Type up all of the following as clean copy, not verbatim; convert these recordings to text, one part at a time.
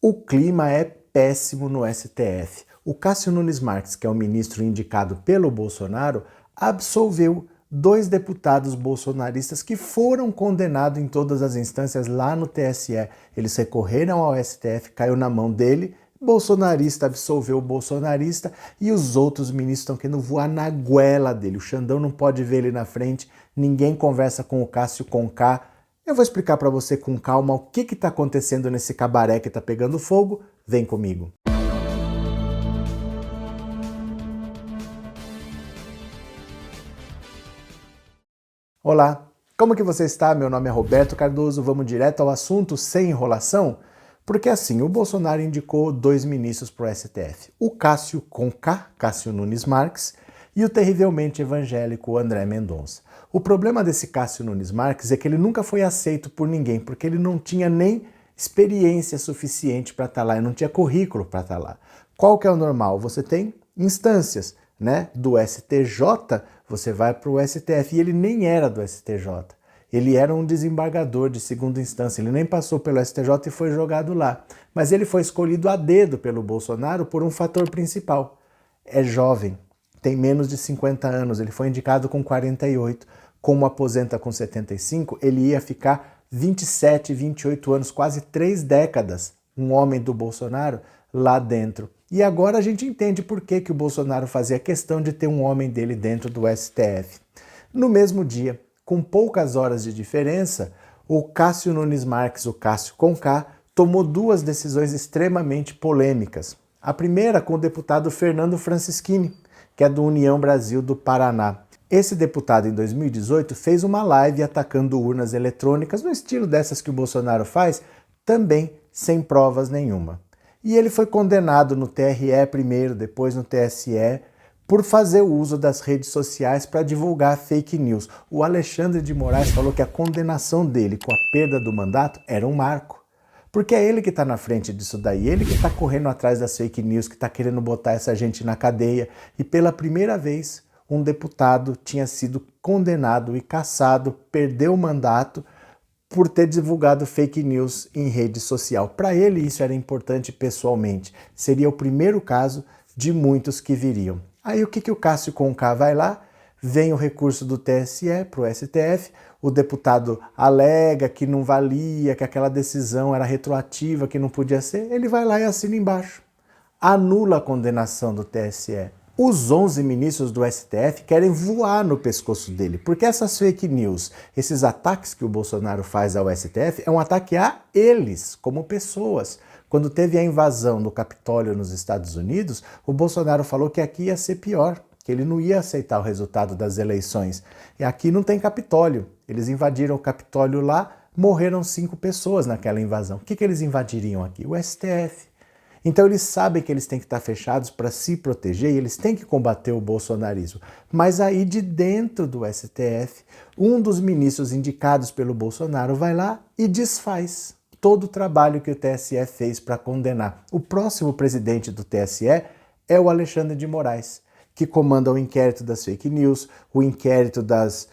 O clima é péssimo no STF. O Cássio Nunes Marques, que é o ministro indicado pelo Bolsonaro, absolveu 2 deputados bolsonaristas que foram condenados em todas as instâncias lá no TSE. Eles recorreram ao STF, caiu na mão dele, bolsonarista absolveu o bolsonarista e os outros ministros estão querendo voar na goela dele. O Xandão não pode ver ele na frente, ninguém conversa com o Cássio Conká. Eu vou explicar para você com calma o que está acontecendo nesse cabaré que está pegando fogo. Vem comigo. Olá, como que você está? Meu nome é Roberto Cardoso, vamos direto ao assunto sem enrolação? Porque assim, o Bolsonaro indicou 2 ministros para o STF, o Cássio Conká, Cássio Nunes Marques, e o terrivelmente evangélico André Mendonça. O problema desse Cássio Nunes Marques é que ele nunca foi aceito por ninguém, porque ele não tinha nem experiência suficiente para estar lá, ele não tinha currículo para estar lá. Qual que é o normal? Você tem instâncias, né? Do STJ, você vai para o STF, e ele nem era do STJ. Ele era um desembargador de segunda instância, ele nem passou pelo STJ e foi jogado lá. Mas ele foi escolhido a dedo pelo Bolsonaro por um fator principal. É jovem, tem menos de 50 anos, ele foi indicado com 48. Como aposenta com 75, ele ia ficar 27, 28 anos, quase 3 décadas, um homem do Bolsonaro lá dentro. E agora a gente entende por que o Bolsonaro fazia questão de ter um homem dele dentro do STF. No mesmo dia, com poucas horas de diferença, o Cássio Nunes Marques, o Cássio Conká, tomou 2 decisões extremamente polêmicas. A primeira com o deputado Fernando Francischini, que é do União Brasil do Paraná. Esse deputado, em 2018, fez uma live atacando urnas eletrônicas, no estilo dessas que o Bolsonaro faz, também sem provas nenhuma. E ele foi condenado no TRE primeiro, depois no TSE, por fazer o uso das redes sociais para divulgar fake news. O Alexandre de Moraes falou que a condenação dele com a perda do mandato era um marco. Porque é ele que está na frente disso daí, ele que está correndo atrás das fake news, que está querendo botar essa gente na cadeia. E pela primeira vez, um deputado tinha sido condenado e cassado, perdeu o mandato por ter divulgado fake news em rede social. Para ele isso era importante pessoalmente. Seria o primeiro caso de muitos que viriam. Aí o que o Cássio Conká vai lá? Vem o recurso do TSE para o STF, o deputado alega que não valia, que aquela decisão era retroativa, que não podia ser, ele vai lá e assina embaixo. Anula a condenação do TSE. Os 11 ministros do STF querem voar no pescoço dele, porque essas fake news, esses ataques que o Bolsonaro faz ao STF, é um ataque a eles, como pessoas. Quando teve a invasão do Capitólio nos Estados Unidos, o Bolsonaro falou que aqui ia ser pior, que ele não ia aceitar o resultado das eleições. E aqui não tem Capitólio. Eles invadiram o Capitólio lá, morreram 5 pessoas naquela invasão. O que eles invadiriam aqui? O STF. Então eles sabem que eles têm que estar fechados para se proteger e eles têm que combater o bolsonarismo. Mas aí de dentro do STF, um dos ministros indicados pelo Bolsonaro vai lá e desfaz todo o trabalho que o TSE fez para condenar. O próximo presidente do TSE é o Alexandre de Moraes, que comanda o inquérito das fake news, o inquérito das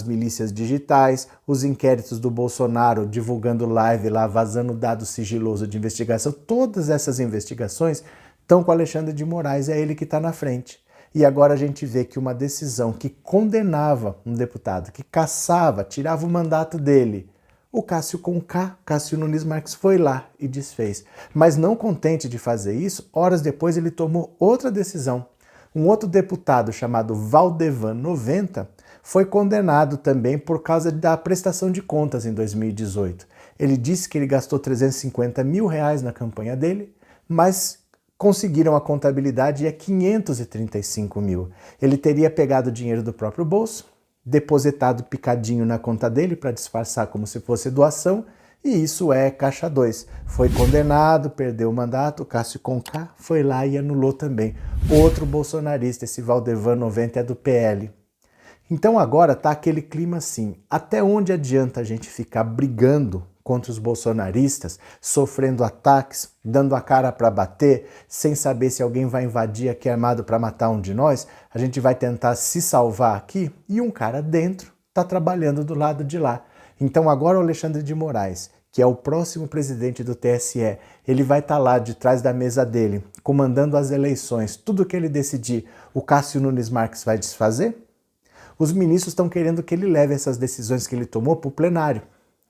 milícias digitais, os inquéritos do Bolsonaro divulgando live lá, vazando dado sigiloso de investigação. Todas essas investigações estão com Alexandre de Moraes, é ele que está na frente. E agora a gente vê que uma decisão que condenava um deputado, que cassava, tirava o mandato dele, o Cássio Conká, Cássio Nunes Marques, foi lá e desfez. Mas não contente de fazer isso, horas depois ele tomou outra decisão. Um outro deputado chamado Valdevan 90 foi condenado também por causa da prestação de contas em 2018. Ele disse que ele gastou R$350 mil na campanha dele, mas conseguiram a contabilidade e é 535 mil. Ele teria pegado o dinheiro do próprio bolso, depositado picadinho na conta dele para disfarçar como se fosse doação, e isso é caixa 2. Foi condenado, perdeu o mandato, o Cássio Conká foi lá e anulou também. Outro bolsonarista, esse Valdevan 90 é do PL. Então agora tá aquele clima assim, até onde adianta a gente ficar brigando contra os bolsonaristas, sofrendo ataques, dando a cara para bater, sem saber se alguém vai invadir aqui armado para matar um de nós? A gente vai tentar se salvar aqui e um cara dentro tá trabalhando do lado de lá. Então agora o Alexandre de Moraes, que é o próximo presidente do TSE, ele vai estar lá de trás da mesa dele, comandando as eleições, tudo que ele decidir, o Cássio Nunes Marques vai desfazer? Os ministros estão querendo que ele leve essas decisões que ele tomou para o plenário,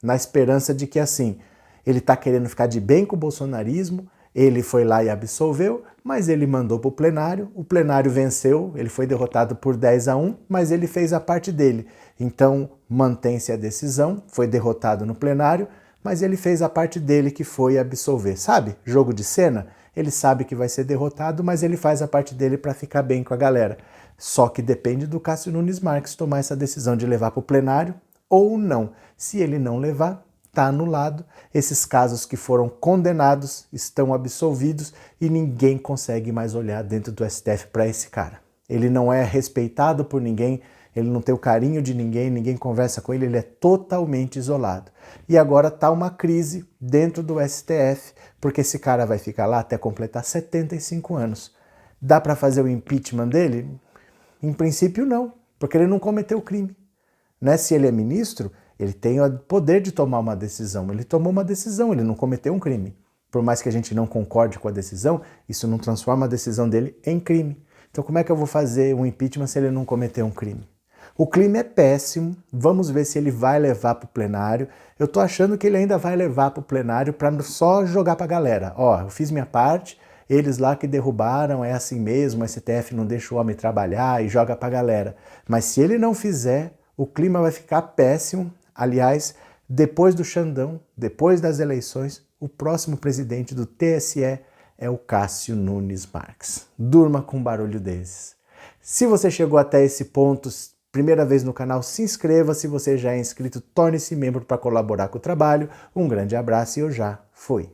na esperança de que assim, ele está querendo ficar de bem com o bolsonarismo, ele foi lá e absolveu, mas ele mandou para o plenário venceu, ele foi derrotado por 10-1, mas ele fez a parte dele. Então, mantém-se a decisão, foi derrotado no plenário, mas ele fez a parte dele que foi absolver. Sabe? Jogo de cena, ele sabe que vai ser derrotado, mas ele faz a parte dele para ficar bem com a galera. Só que depende do Cássio Nunes Marques tomar essa decisão de levar para o plenário ou não. Se ele não levar, está anulado. Esses casos que foram condenados estão absolvidos e ninguém consegue mais olhar dentro do STF para esse cara. Ele não é respeitado por ninguém, ele não tem o carinho de ninguém, ninguém conversa com ele, ele é totalmente isolado. E agora está uma crise dentro do STF, porque esse cara vai ficar lá até completar 75 anos. Dá para fazer o impeachment dele? Em princípio não, porque ele não cometeu crime. Né? Se ele é ministro, ele tem o poder de tomar uma decisão. Ele tomou uma decisão, ele não cometeu um crime. Por mais que a gente não concorde com a decisão, isso não transforma a decisão dele em crime. Então como é que eu vou fazer um impeachment se ele não cometeu um crime? O clima é péssimo, vamos ver se ele vai levar para o plenário. Eu estou achando que ele ainda vai levar para o plenário para só jogar para a galera. Ó, eu fiz minha parte, eles lá que derrubaram, é assim mesmo, o STF não deixa o homem trabalhar e joga para a galera. Mas se ele não fizer, o clima vai ficar péssimo. Aliás, depois do Xandão, depois das eleições, o próximo presidente do TSE é o Cássio Nunes Marques. Durma com um barulho desses. Se você chegou até esse ponto, primeira vez no canal, se inscreva. Se você já é inscrito, torne-se membro para colaborar com o trabalho. Um grande abraço e eu já fui.